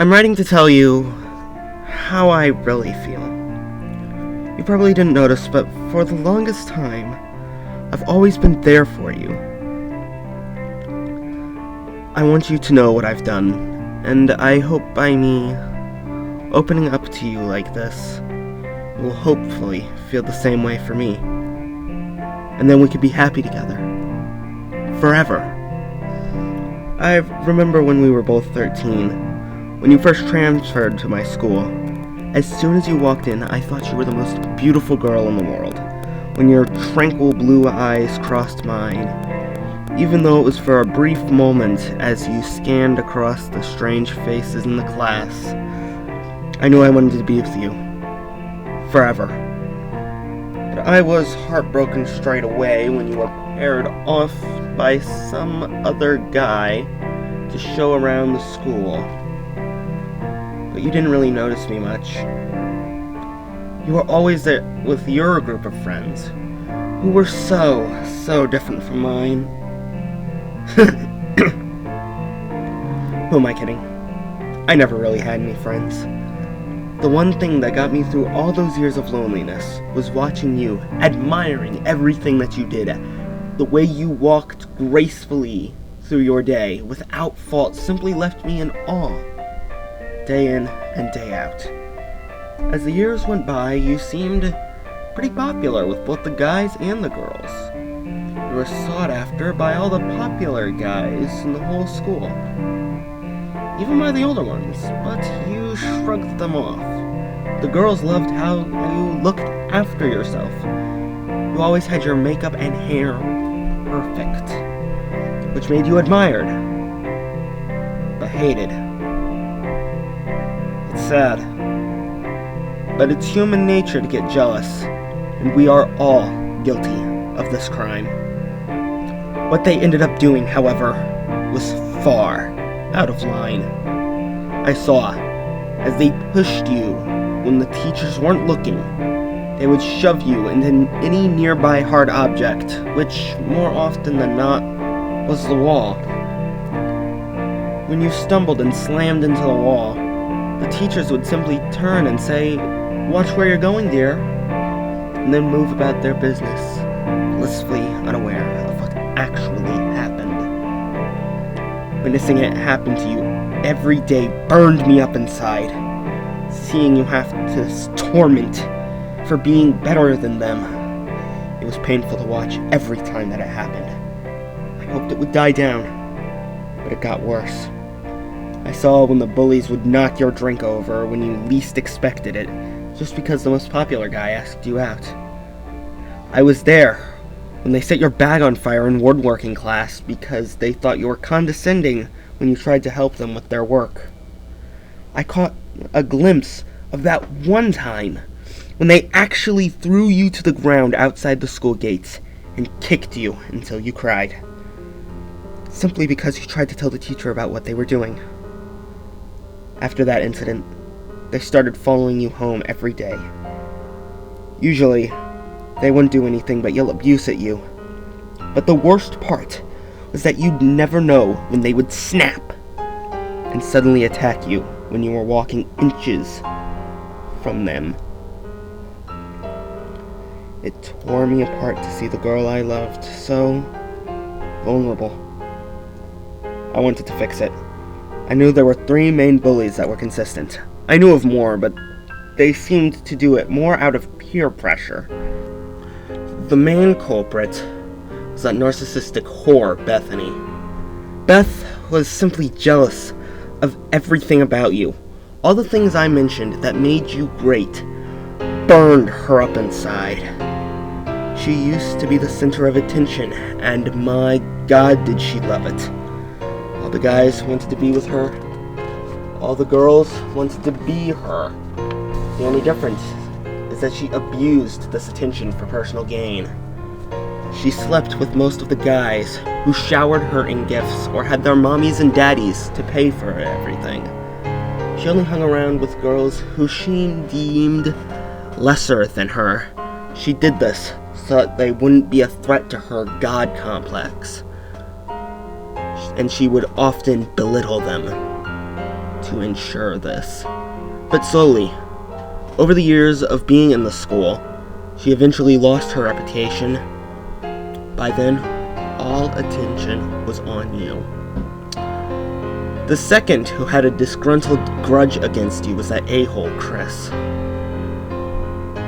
I'm writing to tell you how I really feel. You probably didn't notice, but for the longest time, I've always been there for you. I want you to know what I've done, and I hope by me opening up to you like this, you will hopefully feel the same way for me. And then we could be happy together. Forever. I remember when we were both 13, when you first transferred to my school. As soon as you walked in, I thought you were the most beautiful girl in the world, when your tranquil blue eyes crossed mine, even though it was for a brief moment as you scanned across the strange faces in the class. I knew I wanted to be with you. Forever. But I was heartbroken straight away when you were paired off by some other guy to show around the school. But you didn't really notice me much. You were always there with your group of friends, who were so different from mine. Who am I kidding? I never really had any friends. The one thing that got me through all those years of loneliness was watching you, admiring everything that you did. The way you walked gracefully through your day without fault simply left me in awe, day in and day out. As the years went by, you seemed pretty popular with both the guys and the girls. You were sought after by all the popular guys in the whole school, even by the older ones, but you shrugged them off. The girls loved how you looked after yourself. You always had your makeup and hair perfect, which made you admired, but hated. It's sad, but it's human nature to get jealous, and we are all guilty of this crime. What they ended up doing, however, was far out of line. I saw as they pushed you when the teachers weren't looking. They would shove you into any nearby hard object, which more often than not was the wall. When you stumbled and slammed into the wall, the teachers would simply turn and say, "Watch where you're going, dear," and then move about their business, blissfully unaware of what actually happened. Witnessing it happen to you every day burned me up inside. Seeing you have to torment for being better than them, it was painful to watch every time that it happened. I hoped it would die down, but it got worse. I saw when the bullies would knock your drink over when you least expected it, just because the most popular guy asked you out. I was there when they set your bag on fire in woodworking class because they thought you were condescending when you tried to help them with their work. I caught a glimpse of that one time when they actually threw you to the ground outside the school gates and kicked you until you cried, simply because you tried to tell the teacher about what they were doing. After that incident, they started following you home every day. Usually, they wouldn't do anything but yell abuse at you. But the worst part was that you'd never know when they would snap and suddenly attack you when you were walking inches from them. It tore me apart to see the girl I loved so vulnerable. I wanted to fix it. I knew there were 3 main bullies that were consistent. I knew of more, but they seemed to do it more out of peer pressure. The main culprit was that narcissistic whore, Bethany. Beth was simply jealous of everything about you. All the things I mentioned that made you great burned her up inside. She used to be the center of attention, and my God, did she love it. All the guys wanted to be with her. All the girls wanted to be her. The only difference is that she abused this attention for personal gain. She slept with most of the guys who showered her in gifts or had their mommies and daddies to pay for everything. She only hung around with girls who she deemed lesser than her. She did this so that they wouldn't be a threat to her God complex. And she would often belittle them to ensure this. But slowly, over the years of being in the school, she eventually lost her reputation. By then, all attention was on you. The second who had a disgruntled grudge against you was that a-hole, Chris.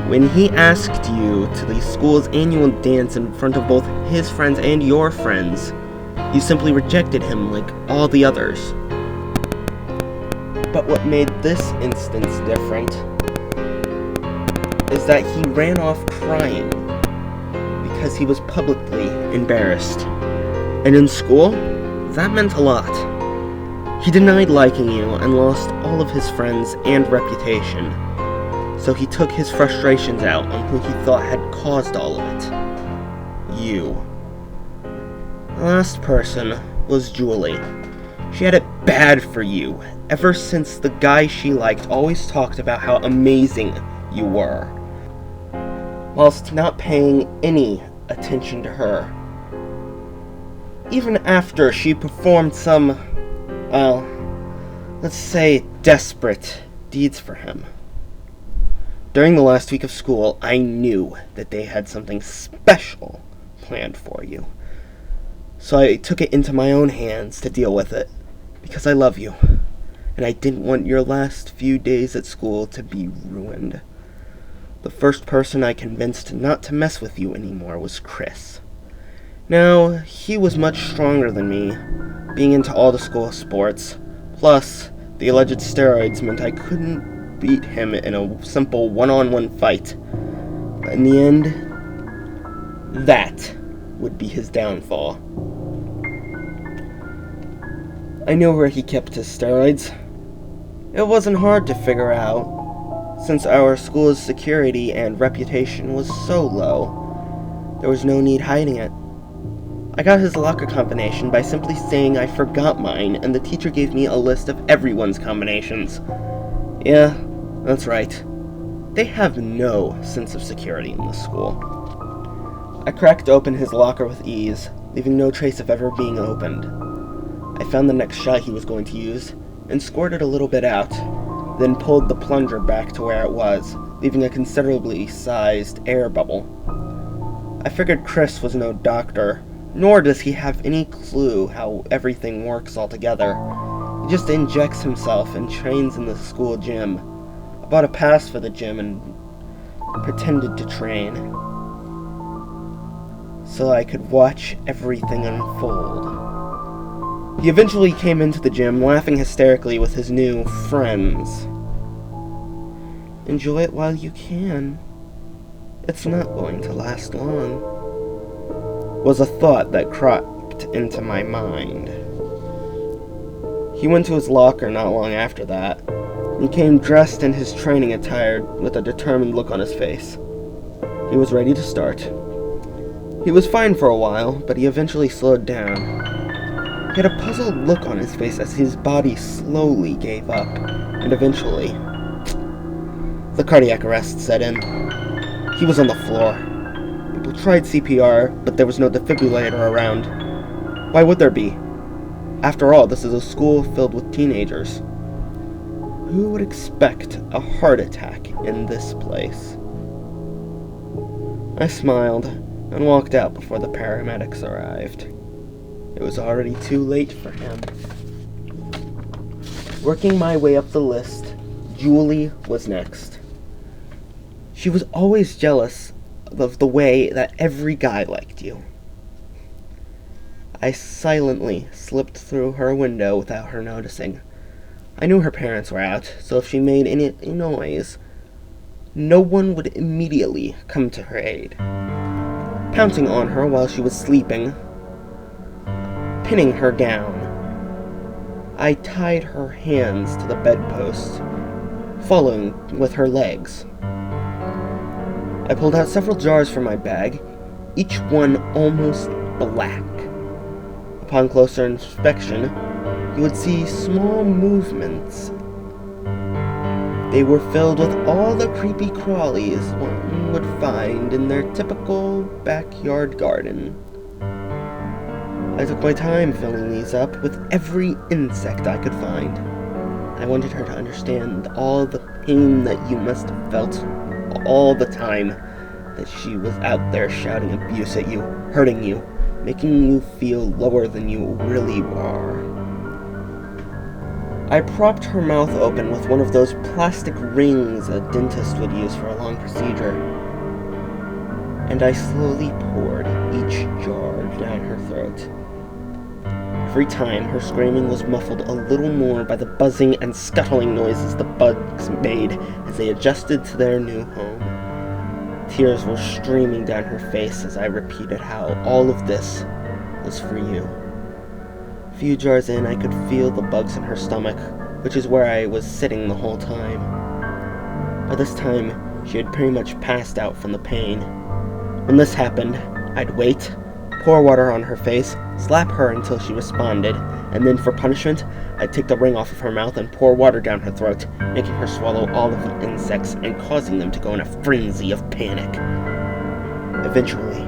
When he asked you to the school's annual dance in front of both his friends and your friends, you simply rejected him like all the others. But what made this instance different is that he ran off crying because he was publicly embarrassed. And in school, that meant a lot. He denied liking you and lost all of his friends and reputation. So he took his frustrations out on who he thought had caused all of it. You. The last person was Julie. She had it bad for you ever since the guy she liked always talked about how amazing you were, whilst not paying any attention to her. Even after she performed some, well, let's say desperate deeds for him. During the last week of school, I knew that they had something special planned for you. So I took it into my own hands to deal with it, because I love you, and I didn't want your last few days at school to be ruined. The first person I convinced not to mess with you anymore was Chris. Now, he was much stronger than me, being into all the school sports, plus the alleged steroids meant I couldn't beat him in a simple one-on-one fight. But in the end, that would be his downfall. I knew where he kept his steroids. It wasn't hard to figure out, since our school's security and reputation was so low. There was no need hiding it. I got his locker combination by simply saying I forgot mine, and the teacher gave me a list of everyone's combinations. Yeah, that's right. They have no sense of security in this school. I cracked open his locker with ease, leaving no trace of ever being opened. I found the next shot he was going to use, and squirted a little bit out, then pulled the plunger back to where it was, leaving a considerably sized air bubble. I figured Chris was no doctor, nor does he have any clue how everything works altogether. He just injects himself and trains in the school gym. I bought a pass for the gym and pretended to train, so I could watch everything unfold. He eventually came into the gym, laughing hysterically with his new friends. Enjoy it while you can. It's not going to last long, was a thought that cropped into my mind. He went to his locker not long after that, and came dressed in his training attire with a determined look on his face. He was ready to start. He was fine for a while, but he eventually slowed down. He had a puzzled look on his face as his body slowly gave up, and eventually, the cardiac arrest set in. He was on the floor. People tried CPR, but there was no defibrillator around. Why would there be? After all, this is a school filled with teenagers. Who would expect a heart attack in this place? I smiled and walked out before the paramedics arrived. It was already too late for him. Working my way up the list, Julie was next. She was always jealous of the way that every guy liked you. I silently slipped through her window without her noticing. I knew her parents were out, so if she made any noise, no one would immediately come to her aid. Pouncing on her while she was sleeping, pinning her down, I tied her hands to the bedpost, following with her legs. I pulled out several jars from my bag, each one almost black. Upon closer inspection, you would see small movements. They were filled with all the creepy crawlies one would find in their typical backyard garden. I took my time filling these up with every insect I could find. I wanted her to understand all the pain that you must have felt all the time that she was out there shouting abuse at you, hurting you, making you feel lower than you really are. I propped her mouth open with one of those plastic rings a dentist would use for a long procedure, and I slowly poured each jar down her throat. Every time, her screaming was muffled a little more by the buzzing and scuttling noises the bugs made as they adjusted to their new home. Tears were streaming down her face as I repeated how all of this was for you. A few jars in, I could feel the bugs in her stomach, which is where I was sitting the whole time. By this time, she had pretty much passed out from the pain. When this happened, I'd wait, pour water on her face, slap her until she responded, and then for punishment, I'd take the ring off of her mouth and pour water down her throat, making her swallow all of the insects and causing them to go in a frenzy of panic. Eventually,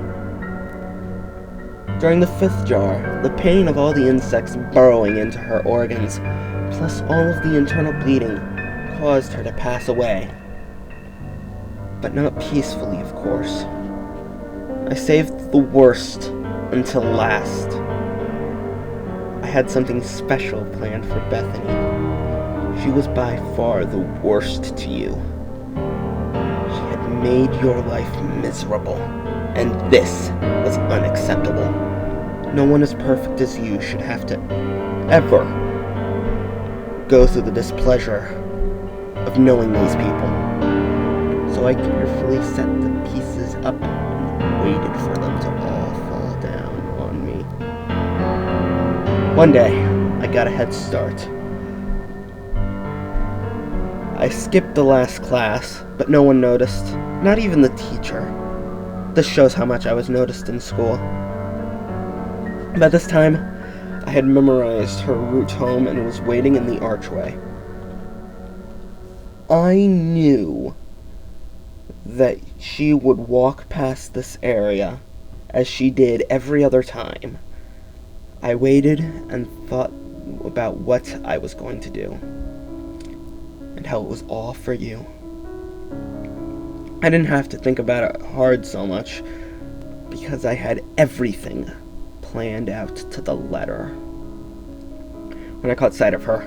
during the 5th jar, the pain of all the insects burrowing into her organs, plus all of the internal bleeding, caused her to pass away. But not peacefully, of course. I saved the worst until last. I had something special planned for Bethany. She was by far the worst to you. She had made your life miserable, and this was unacceptable. No one as perfect as you should have to ever go through the displeasure of knowing these people. So I carefully set the pieces up and waited for them to all fall down on me. One day, I got a head start. I skipped the last class, but no one noticed, not even the teacher. This shows how much I was noticed in school. By this time, I had memorized her route home and was waiting in the archway. I knew that she would walk past this area as she did every other time. I waited and thought about what I was going to do, and how it was all for you. I didn't have to think about it hard so much, because I had everything planned out to the letter. When I caught sight of her,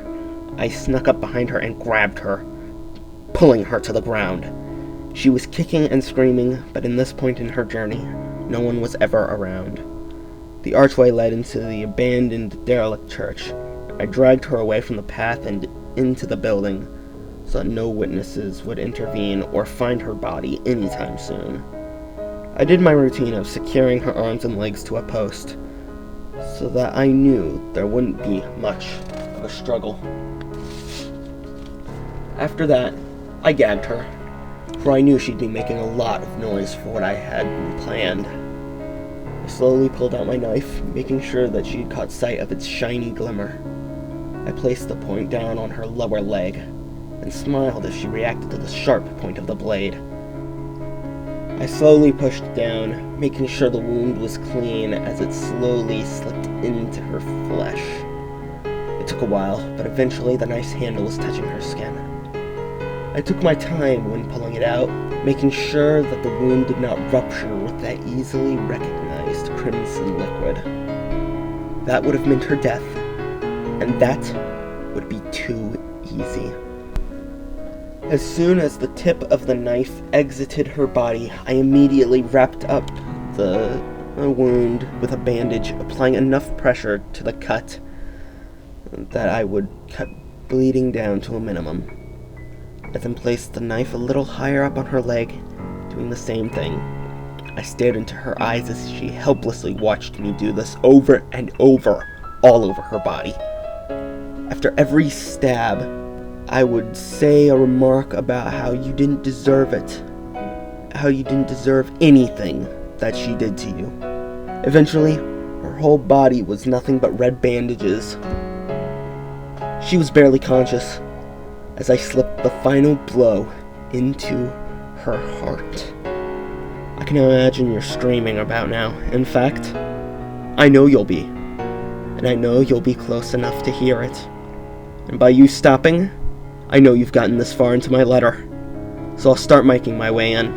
I snuck up behind her and grabbed her, pulling her to the ground. She was kicking and screaming, but in this point in her journey, no one was ever around. The archway led into the abandoned, derelict church. I dragged her away from the path and into the building, so that no witnesses would intervene or find her body anytime soon. I did my routine of securing her arms and legs to a post, so that I knew there wouldn't be much of a struggle. After that, I gagged her, for I knew she'd be making a lot of noise for what I had planned. I slowly pulled out my knife, making sure that she'd caught sight of its shiny glimmer. I placed the point down on her lower leg, and smiled as she reacted to the sharp point of the blade. I slowly pushed down, making sure the wound was clean as it slowly slipped into her flesh. It took a while, but eventually the knife's handle was touching her skin. I took my time when pulling it out, making sure that the wound did not rupture with that easily recognized crimson liquid. That would have meant her death, and that would be too easy. As soon as the tip of the knife exited her body, I immediately wrapped up the wound with a bandage, applying enough pressure to the cut that I would cut bleeding down to a minimum. I then placed the knife a little higher up on her leg, doing the same thing. I stared into her eyes as she helplessly watched me do this over and over, all over her body. After every stab, I would say a remark about how you didn't deserve it, how you didn't deserve anything that she did to you. Eventually, her whole body was nothing but red bandages. She was barely conscious as I slipped the final blow into her heart. I can imagine you're screaming about now. In fact, I know you'll be. And I know you'll be close enough to hear it. And by you stopping, I know you've gotten this far into my letter, so I'll start making my way in.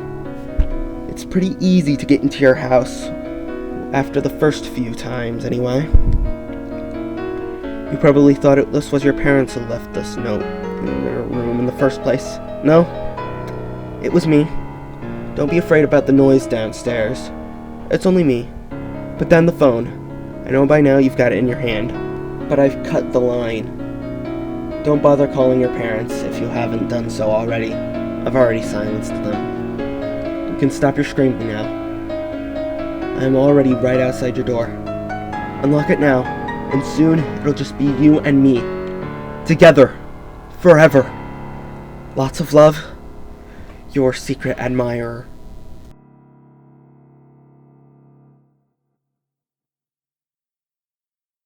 It's pretty easy to get into your house, after the first few times, anyway. You probably thought this was your parents who left this note in their room in the first place. No? It was me. Don't be afraid about the noise downstairs. It's only me. Put down the phone. I know by now you've got it in your hand, but I've cut the line. Don't bother calling your parents if you haven't done so already. I've already silenced them. You can stop your screaming now. I am already right outside your door. Unlock it now, and soon it'll just be you and me. Together. Forever. Lots of love. Your secret admirer.